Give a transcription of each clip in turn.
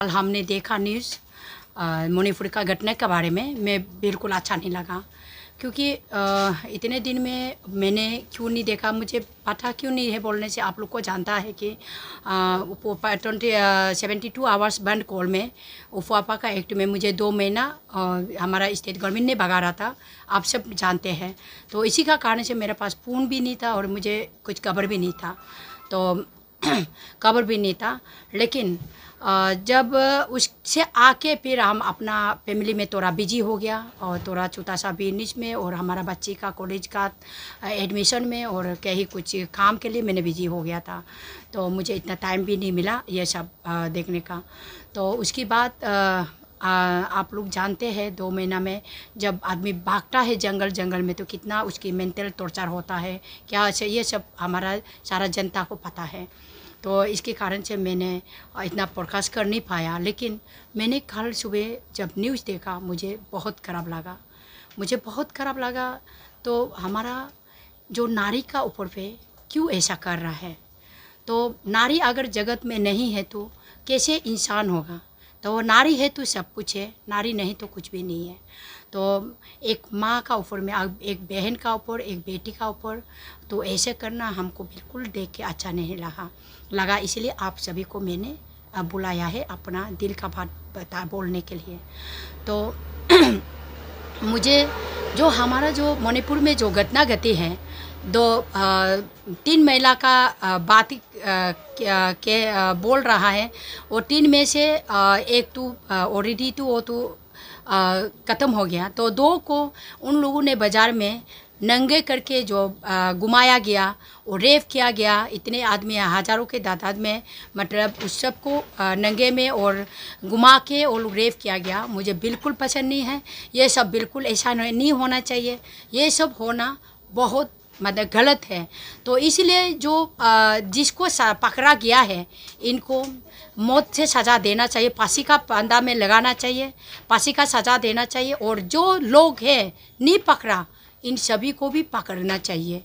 कल हमने देखा न्यूज़ मणिपुर का घटना के बारे में, मैं बिल्कुल अच्छा नहीं लगा क्योंकि इतने दिन में मैंने क्यों नहीं देखा, मुझे पता क्यों नहीं है बोलने से आप लोग को जानता है कि 72 आवर्स बंद कॉल में उफापा का एक्ट में मुझे 2 महीना हमारा स्टेट गवर्नमेंट ने भगा रहा था, आप सब जानते हैं। तो इसी का कारण से मेरे पास फ़ोन भी नहीं था और मुझे कुछ खबर भी नहीं था, तो खबर भी नहीं था। लेकिन जब उससे आके फिर हम अपना फैमिली में थोड़ा बिजी हो गया और थोड़ा छोटा सा बिजनेस में और हमारा बच्ची का कॉलेज का एडमिशन में और कहीं कुछ काम के लिए मैंने बिजी हो गया था, तो मुझे इतना टाइम भी नहीं मिला ये सब देखने का। तो उसके बाद आप लोग जानते हैं 2 महीना में जब आदमी भागता है जंगल में तो कितना उसकी मेंटल टॉर्चर होता है, क्या ये सब हमारा सारा जनता को पता है। तो इसके कारण से मैंने इतना पॉडकास्ट कर नहीं पाया, लेकिन मैंने कल सुबह जब न्यूज़ देखा मुझे बहुत ख़राब लगा। तो हमारा जो नारी का ऊपर पे क्यों ऐसा कर रहा है, तो नारी अगर जगत में नहीं है तो कैसे इंसान होगा। तो वो नारी है तो सब कुछ है, नारी नहीं तो कुछ भी नहीं है। तो एक माँ का ऊपर में, एक बहन का ऊपर, एक बेटी का ऊपर, तो ऐसे करना हमको बिल्कुल देख के अच्छा नहीं लगा। इसलिए आप सभी को मैंने बुलाया है अपना दिल का बात बोलने के लिए। तो मुझे जो हमारा जो मणिपुर में जो घटना घटी है, 3 महिला का बात बोल रहा है, और 3 में से एक तो ऑलरेडी तो वो तो ख़त्म हो गया, तो 2 को उन लोगों ने बाज़ार में नंगे करके जो घुमाया गया और रेप किया गया। इतने आदमी हज़ारों के तादाद में, मतलब उस सब को नंगे में और घुमा के और रेप किया गया। मुझे बिल्कुल पसंद नहीं है ये सब, बिल्कुल ऐसा नहीं होना चाहिए। ये सब होना बहुत मतलब गलत है। तो इसलिए जो जिसको पकड़ा गया है इनको मौत से सज़ा देना चाहिए, फांसी का फंदा में लगाना चाहिए, फांसी का सज़ा देना चाहिए। और जो लोग हैं नहीं पकड़ा, इन सभी को भी पकड़ना चाहिए,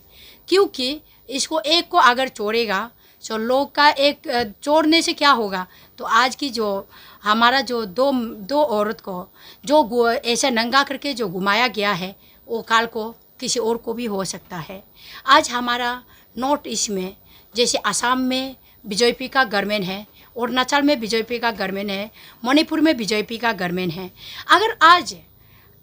क्योंकि इसको एक को अगर छोड़ेगा तो लोग का एक छोड़ने से क्या होगा। तो आज की जो हमारा जो दो औरत को जो ऐसे नंगा करके जो घुमाया गया है, वो काल को किसी और को भी हो सकता है। आज हमारा नॉर्थ ईस्ट में जैसे असम में बीजेपी का गवर्नमेंट है, अरुणाचल में बीजेपी का गवर्नमेंट है, मणिपुर में बीजेपी का गवर्नमेंट है। अगर आज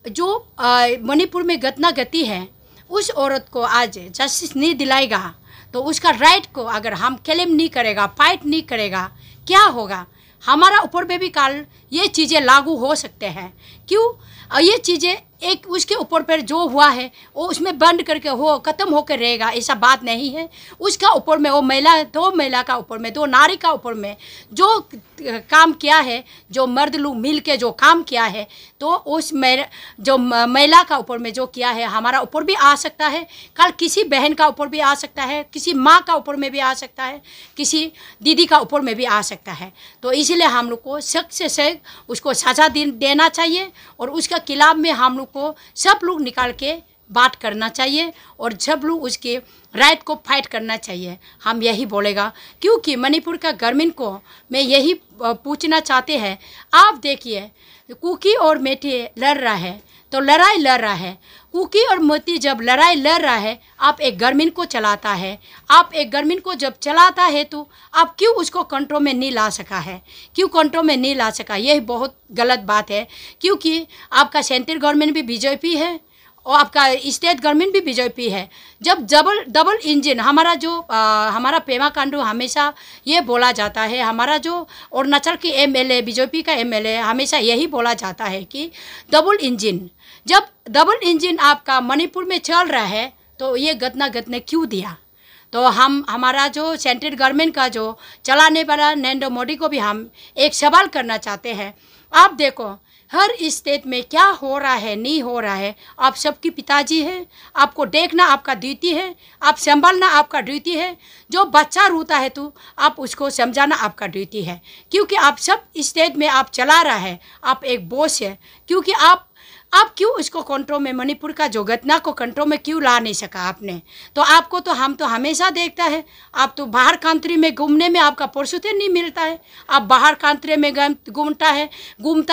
जो मणिपुर में घटना घटी है उस औरत को आज जस्टिस नहीं दिलाएगा, तो उसका राइट को अगर हम क्लेम नहीं करेगा, फाइट नहीं करेगा, क्या होगा। हमारा ऊपर पे भी कल ये चीज़ें लागू हो सकते हैं। क्यों? ये चीज़ें एक उसके ऊपर पर जो हुआ है वो उसमें बंद करके हो ख़त्म होकर रहेगा, ऐसा बात नहीं है। उसका ऊपर में वो दो महिला का ऊपर में, 2 नारी का ऊपर में जो काम किया है, जो मर्द लोग मिल के जो काम किया है, तो उस जो महिला का ऊपर में जो किया है हमारा ऊपर भी आ सकता है, कल किसी बहन का ऊपर भी आ सकता है, किसी माँ का ऊपर में भी आ सकता है, किसी दीदी का ऊपर में भी आ सकता है। तो इसलिए हम लोग को सख्त से सख्त उसको सज़ा देना चाहिए और उसका खिलाफ में हम लोग को सब लोग निकाल के बात करना चाहिए और सब लोग उसके राइट को फाइट करना चाहिए। हम यही बोलेगा, क्योंकि मणिपुर का गवर्नमेंट को मैं यही पूछना चाहते हैं। आप देखिए कुकी और मेटी लड़ रहा है, तो लड़ाई लड़ रहा है। कुकी और मोती जब लड़ाई लड़ रहा है, आप एक गवर्नमेंट को चलाता है, आप एक गवर्नमेंट को जब चलाता है तो आप क्यों उसको कंट्रोल में नहीं ला सका है, क्यों कंट्रोल में नहीं ला सका। यह बहुत गलत बात है, क्योंकि आपका सेंट्रल गवर्नमेंट भी बीजेपी है और आपका स्टेट गवर्नमेंट भी बीजेपी है। जब डबल इंजन हमारा जो हमारा पेमा खांडू हमेशा ये बोला जाता है, हमारा जो अरुणाचल की एमएलए बीजेपी का एमएलए हमेशा यही बोला जाता है कि डबल इंजन, जब डबल इंजन आपका मणिपुर में चल रहा है तो ये घटना क्यों दिया। तो हमारा जो सेंट्रल गवर्नमेंट का जो चलाने वाला नरेंद्र मोदी को भी हम एक सवाल करना चाहते हैं। आप देखो हर स्टेट में क्या हो रहा है, नहीं हो रहा है, आप सबकी पिताजी हैं, आपको देखना आपका ड्यूटी है, आप संभालना आपका ड्यूटी है। जो बच्चा रोता है तो आप उसको समझाना आपका ड्यूटी है, क्योंकि आप सब स्टेट में आप चला रहा है, आप एक बॉस है। क्योंकि आप आप क्यों उसको कंट्रोल में, मणिपुर का जो घटना को कंट्रोल में क्यों ला नहीं सका आपने? तो आपको तो हम तो हमेशा देखता है, आप तो बाहर कंट्री में घूमने में आपका फुर्सत नहीं मिलता है। आप बाहर कंट्री में घूमता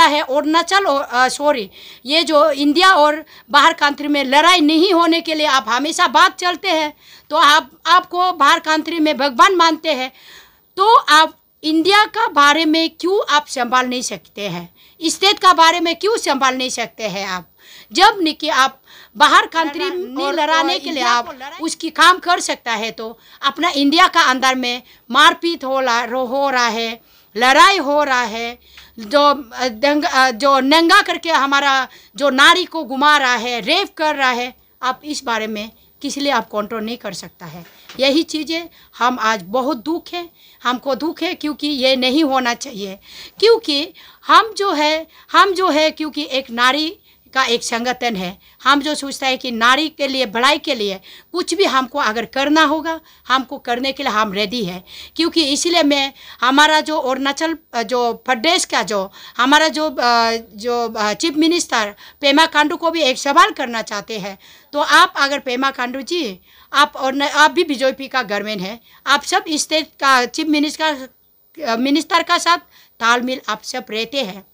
है अरुणाचल और सॉरी ये जो इंडिया और बाहर कंट्री में लड़ाई नहीं होने के लिए आप हमेशा बात चलते हैं। तो आपको बाहर कंट्री में भगवान मानते हैं, तो आप इंडिया का बारे में क्यों आप संभाल नहीं सकते हैं? स्टेट का बारे में क्यों संभाल नहीं सकते हैं आप? जब नहीं कि आप बाहर कंट्री में लड़ाने के लिए आप उसकी काम कर सकता है, तो अपना इंडिया का अंदर में मारपीट हो रहा है, लड़ाई हो रहा है, जो नंगा करके हमारा जो नारी को घुमा रहा है, रेप कर रहा है, आप इस बारे में किस लिए आप कंट्रोल नहीं कर सकता है? यही चीज़ें हम आज बहुत दुख है, हमको दुख है, क्योंकि ये नहीं होना चाहिए। क्योंकि हम जो है क्योंकि एक नारी का एक संगठन है, हम जो सोचता है कि नारी के लिए भलाई के लिए कुछ भी हमको अगर करना होगा, हमको करने के लिए हम रेडी है। क्योंकि इसलिए मैं हमारा जो अरुणाचल जो प्रदेश का जो हमारा जो चीफ मिनिस्टर पेमा खांडू को भी एक सवाल करना चाहते हैं। तो आप अगर पेमा खांडू जी आप भी बीजेपी का गवर्नमेंट है, आप सब स्टेट का चीफ मिनिस्टर का साथ तालमेल आप सब रहते हैं,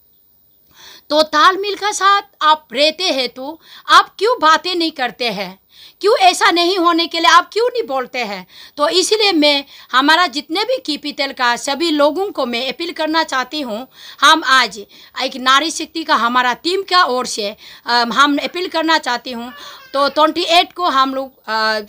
तो तालमेल का साथ आप रहते हैं, तो आप क्यों बातें नहीं करते हैं? क्यों ऐसा नहीं होने के लिए आप क्यों नहीं बोलते हैं? तो इसलिए मैं हमारा जितने भी कैपिटल का सभी लोगों को मैं अपील करना चाहती हूँ। हम आज एक नारी शक्ति का हमारा टीम का ओर से हम अपील करना चाहती हूँ। तो 28 को हम लोग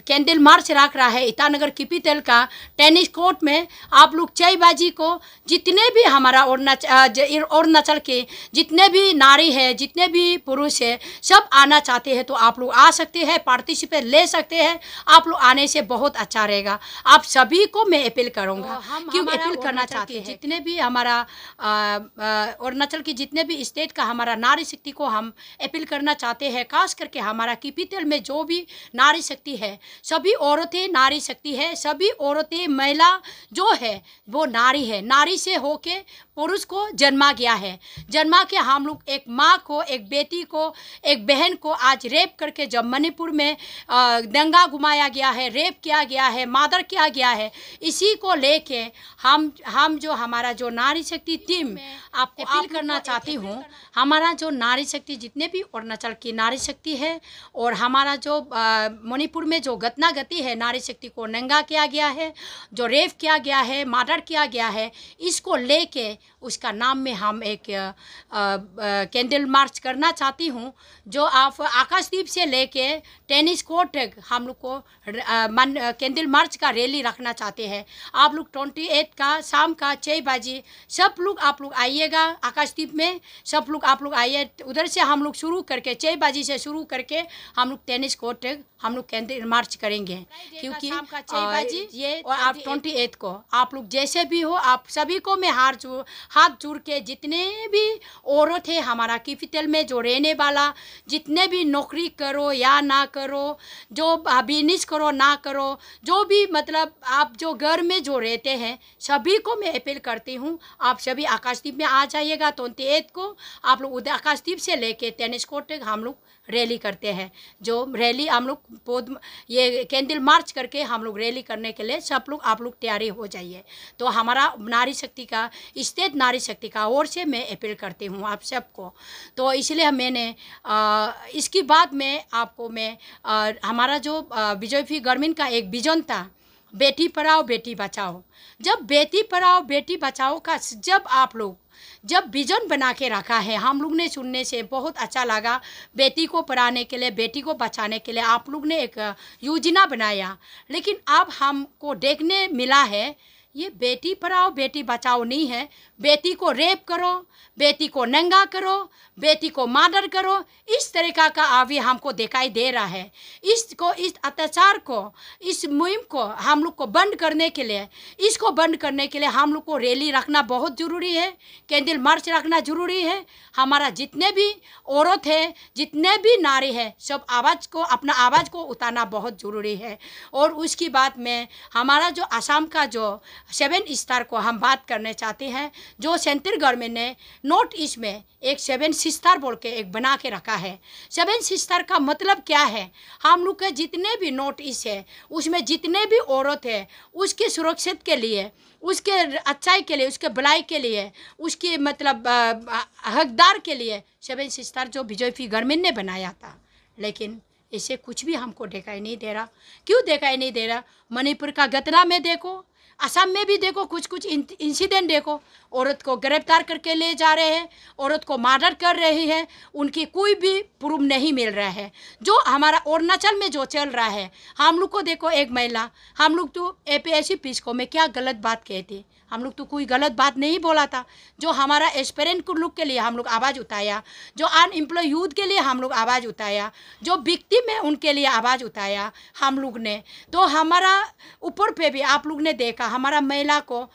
कैंडल मार्च रख रहा है ईटानगर कैपिटल का टेनिस कोर्ट में। आप लोग चायबाजी को जितने भी हमारा अरुणाचल के जितने भी नारी है, जितने भी पुरुष है, सब आना चाहते हैं तो आप लोग आ सकते हैं, पार्टिसिपेट ले सकते हैं। आप लोग आने से बहुत अच्छा रहेगा। आप सभी को मैं अपील करूँगा, क्यों अपील करना चाहते हैं जितने भी हमारा अरुणाचल की जितने भी स्टेट का हमारा नारी शक्ति को हम अपील करना चाहते हैं। खास करके हमारा कैपिटल में जो भी नारी शक्ति है, सभी औरतें नारी शक्ति है, सभी औरतें महिला जो है वो नारी है। नारी से होके पुरुष को जन्मा गया है, जन्मा के हम लोग एक माँ को, एक बेटी को, एक बहन को आज रेप करके जब मणिपुर में दंगा घुमाया गया है, रेप किया गया है, मादर किया गया है, इसी को लेके हम जो हमारा जो नारी शक्ति टीम आपको अपील करना चाहती हूँ। हमारा जो नारी शक्ति जितने भी अरुणाचल की नारी शक्ति है और हमारा जो मणिपुर में जो घटना घटी है, नारी शक्ति को नंगा किया गया है, जो रेप किया गया है, मर्डर किया गया है, इसको लेके उसका नाम में हम एक कैंडल मार्च करना चाहती हूँ। जो आप आकाशदीप से लेके टेनिस कोर्ट तक हम लोग को कैंडल मार्च का रैली रखना चाहते हैं। आप लोग 28 का शाम का 6 बजे सब लोग आप लोग आइएगा आकाशदीप में, सब लोग आप लोग आइए। उधर से हम लोग शुरू करके 6 बजे से शुरू करके हम लोग टेनिस कोर्ट तक हम लोग कैंडल मार्च करेंगे। क्योंकि शाम का 6 बजे ये और आप 28 को आप लोग जैसे भी हो, आप सभी को मैं हाथ जोड़ के जितने भी औरत है हमारा कैपिटल में जो रहने वाला, जितने भी नौकरी करो या ना करो, जो बिजनेस करो ना करो, जो भी मतलब आप जो घर में जो रहते हैं, सभी को मैं अपील करती हूँ आप सभी आकाशदीप में आ जाइएगा। 28 को आप लोग उधर आकाशदीप से लेके टेनिस कोर्ट तक हम लोग रैली करते हैं। जो रैली हम लोग ये कैंडल मार्च करके हम लोग रैली करने के लिए सब लोग आप लोग तैयारी हो जाइए। तो हमारा नारी शक्ति का स्टेट नारी शक्ति का ओर से मैं अपील करती हूँ आप सबको। तो इसलिए मैंने इसकी बाद में आपको मैं हमारा जो बीजेपी गवर्नमेंट का एक विजन था, बेटी पढ़ाओ बेटी बचाओ। जब बेटी पढ़ाओ बेटी बचाओ का जब विजन बना के रखा है, हम लोग ने सुनने से बहुत अच्छा लगा। बेटी को पढ़ाने के लिए, बेटी को बचाने के लिए आप लोग ने एक योजना बनाया, लेकिन अब हमको देखने मिला है ये बेटी पढ़ाओ बेटी बचाओ नहीं है। बेटी को रेप करो, बेटी को नंगा करो, बेटी को मर्डर करो, इस तरीका का अभी हमको दिखाई दे रहा है। इस अत्याचार को, इस मुहिम को हम लोग को बंद करने के लिए, इसको बंद करने के लिए हम लोग को रैली रखना बहुत ज़रूरी है, कैंडल मार्च रखना ज़रूरी है। हमारा जितने भी औरत है, जितने भी नारी है, सब अपना आवाज़ को उतारना बहुत ज़रूरी है। और उसकी बात में हमारा जो असम का जो 7 स्टार को हम बात करने चाहते हैं। जो सेंट्रल गवर्नमेंट ने नॉर्थ ईस्ट में एक 7 सिस्टर बोल के एक बना के रखा है। 7 सिस्टर का मतलब क्या है? हम लोग के जितने भी नॉर्थ ईस्ट है उसमें जितने भी औरत है उसके सुरक्षित के लिए, उसके अच्छाई के लिए, उसके भलाई के लिए, उसके मतलब हकदार के लिए 7 सिस्टर जो बीजेपी गवर्नमेंट ने बनाया था। लेकिन इसे कुछ भी हमको दिखाई नहीं दे रहा। क्यों दिखाई नहीं दे रहा? मणिपुर का घटना में देखो, असम में भी देखो, कुछ कुछ इंसिडेंट देखो, औरत को गिरफ्तार करके ले जा रहे हैं, औरत को मर्डर कर रही है, उनकी कोई भी प्रूफ नहीं मिल रहा है। जो हमारा अरुणाचल में जो चल रहा है, हम लोग को देखो, एक महिला, हम लोग तो APSC पिस्को में क्या गलत बात कहते, हम लोग तो कोई गलत बात नहीं बोला था। जो हमारा एस्पिरेंट लोग के लिए हम लोग आवाज़ उठाया, जो अनएम्प्लॉय यूथ के लिए हम लोग आवाज़ उठाया, जो विक्टिम है उनके लिए आवाज़ उठाया हम लोग ने। तो हमारा ऊपर पे भी आप लोग ने देखा, हमारा महिला को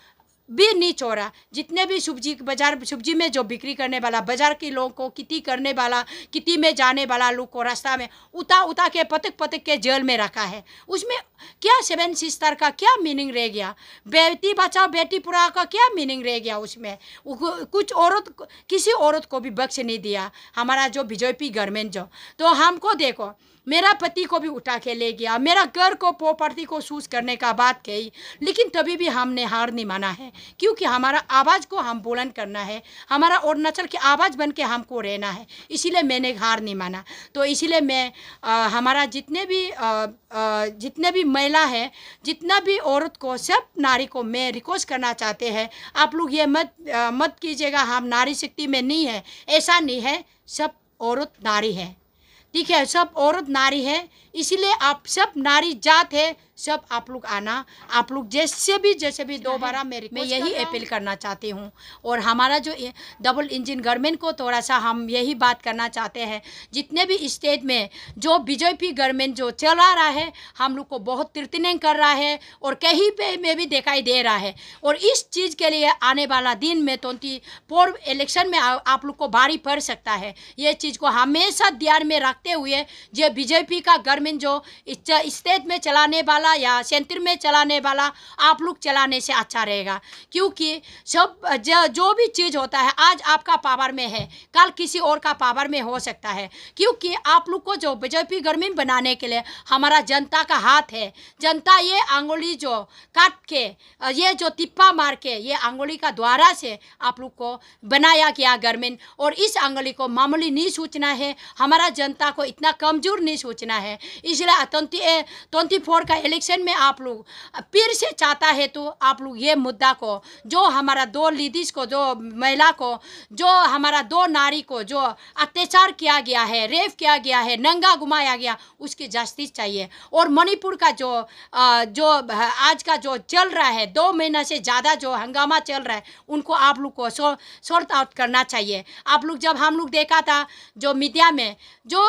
भी नहीं छोड़ा। जितने भी सब्जी में जो बिक्री करने वाला, बाजार के लोगों को किटी करने वाला, किटी में जाने वाला लोग को रास्ता में उता के पटक के जेल में रखा है। उसमें क्या 7 सिस्टर का क्या मीनिंग रह गया? बेटी बचाओ बेटी पढ़ाओ का क्या मीनिंग रह गया उसमें? कुछ औरत, किसी औरत को भी बख्श नहीं दिया हमारा जो बीजेपी गवर्नमेंट जो। तो हमको देखो, मेरा पति को भी उठा के ले गया, मेरा घर को प्रॉपर्टी को सूज करने का बात कही, लेकिन तभी भी हमने हार नहीं माना है, क्योंकि हमारा आवाज़ को हम बुलंद करना है, हमारा अरुणाचल की आवाज़ बन के हमको रहना है। इसीलिए मैंने हार नहीं माना। तो इसीलिए मैं हमारा जितने भी महिला है, जितना भी औरत को, सब नारी को मैं रिक्वेस्ट करना चाहते हैं, आप लोग ये मत कीजिएगा हम नारी शक्ति में नहीं है, ऐसा नहीं है। सब औरत नारी है, ठीक है, सब औरत नारी है। इसीलिए आप सब नारी जात है, सब आप लोग आना, आप लोग जैसे भी दोबारा मैं यही अपील करना चाहती हूँ। और हमारा जो डबल इंजन गवर्नमेंट को थोड़ा सा हम यही बात करना चाहते हैं, जितने भी स्टेट में जो बीजेपी गवर्नमेंट जो चला रहा है, हम लोग को बहुत थ्रेटनिंग कर रहा है और कहीं पे में भी दिखाई दे रहा है। और इस चीज़ के लिए आने वाला दिन में 24 इलेक्शन में आप लोग को भारी पड़ सकता है। ये चीज़ को हमेशा ध्यान में रखते हुए जो बीजेपी का गवर्नमेंट जो स्टेट में चलाने वाला या सेंटर में चलाने वाला, आप लोग चलाने से अच्छा रहेगा। क्योंकि सब जो भी चीज़ होता है, आज आपका पावर में है, कल किसी और का पावर में हो सकता है। क्योंकि आप लोग को जो बीजेपी गवर्नमेंट बनाने के लिए हमारा जनता का हाथ है। जनता ये आंगुली जो काट के, ये जो टिप्पा मार के, ये आंगुली का द्वारा से आप लोग को बनाया गया गवर्नमेंट। और इस आंगुली को मामूली नहीं सोचना है, हमारा जनता को इतना कमज़ोर नहीं सोचना है। इसलिए 24 का इलेक्शन में आप लोग फिर से चाहता है तो आप लोग ये मुद्दा को, जो हमारा 2 लेडीज़ को, जो महिला को, जो हमारा 2 नारी को जो अत्याचार किया गया है, रेप किया गया है, नंगा घुमाया गया, उसकी जस्टिस चाहिए। और मणिपुर का जो आज का जो चल रहा है, 2 महीना से ज़्यादा जो हंगामा चल रहा है, उनको आप लोग को सॉर्ट आउट करना चाहिए। आप लोग जब हम लोग देखा था जो मीडिया में, जो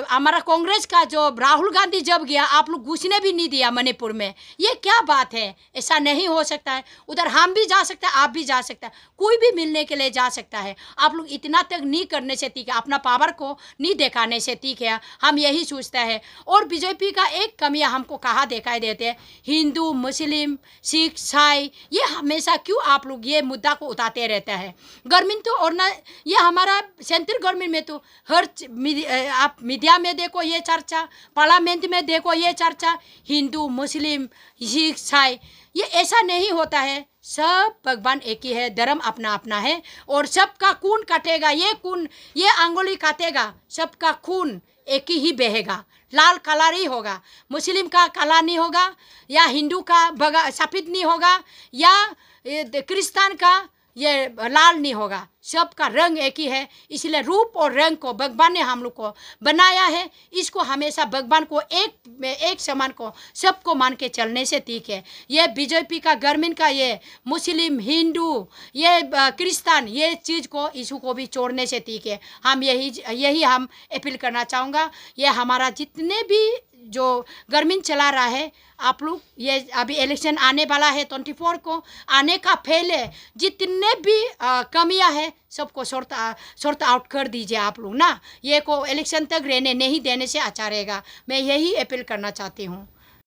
हमारा कांग्रेस का जो राहुल गांधी जब गया, आप लोग घुसने भी नहीं दिया मणिपुर में। ये क्या बात है? ऐसा नहीं हो सकता है। उधर हम भी जा सकते हैं, आप भी जा सकते हैं, कोई भी मिलने के लिए जा सकता है। आप लोग इतना तक नहीं करने से ठीक है, अपना पावर को नहीं दिखाने से ठीक है, हम यही सोचते हैं। और बीजेपी का एक कमियां हमको कहाँ दिखाई देते हैं, हिंदू, मुस्लिम, सिख, ईसाई, ये हमेशा क्यों आप लोग ये मुद्दा को उठाते रहते हैं? गवर्नमेंट तो और ना, ये हमारा सेंट्रल गवर्नमेंट में तो हर आप मीडिया में देखो ये चर्चा, पार्लियामेंट में देखो ये चर्चा, हिंदू, मुस्लिम, सिख, ईसाई, ये ऐसा नहीं होता है। सब भगवान एक ही है, धर्म अपना अपना है, और सबका खून काटेगा, ये अंगुली काटेगा, सबका खून एक ही बहेगा, लाल काला नहीं होगा, मुस्लिम का काला नहीं होगा, या हिंदू का सफ़ेद नहीं होगा, या क्रिस्तान का ये लाल नहीं होगा, सबका रंग एक ही है। इसलिए रूप और रंग को भगवान ने हम लोग को बनाया है, इसको हमेशा भगवान को एक समान को सबको मान के चलने से ठीक है। ये बीजेपी का गवर्नमेंट का ये मुस्लिम, हिंदू, ये क्रिस्तान, ये चीज़ को, इशू को भी छोड़ने से ठीक है। हम यही हम अपील करना चाहूँगा। ये हमारा जितने भी जो गवर्नमेंट चला रहा है, आप लोग ये अभी इलेक्शन आने वाला है 24 को, आने का पहले जितने भी कमियां हैं सबको सॉर्ट आउट कर दीजिए आप लोग ना, ये को इलेक्शन तक रहने नहीं देने से अच्छा रहेगा। मैं यही अपील करना चाहती हूँ।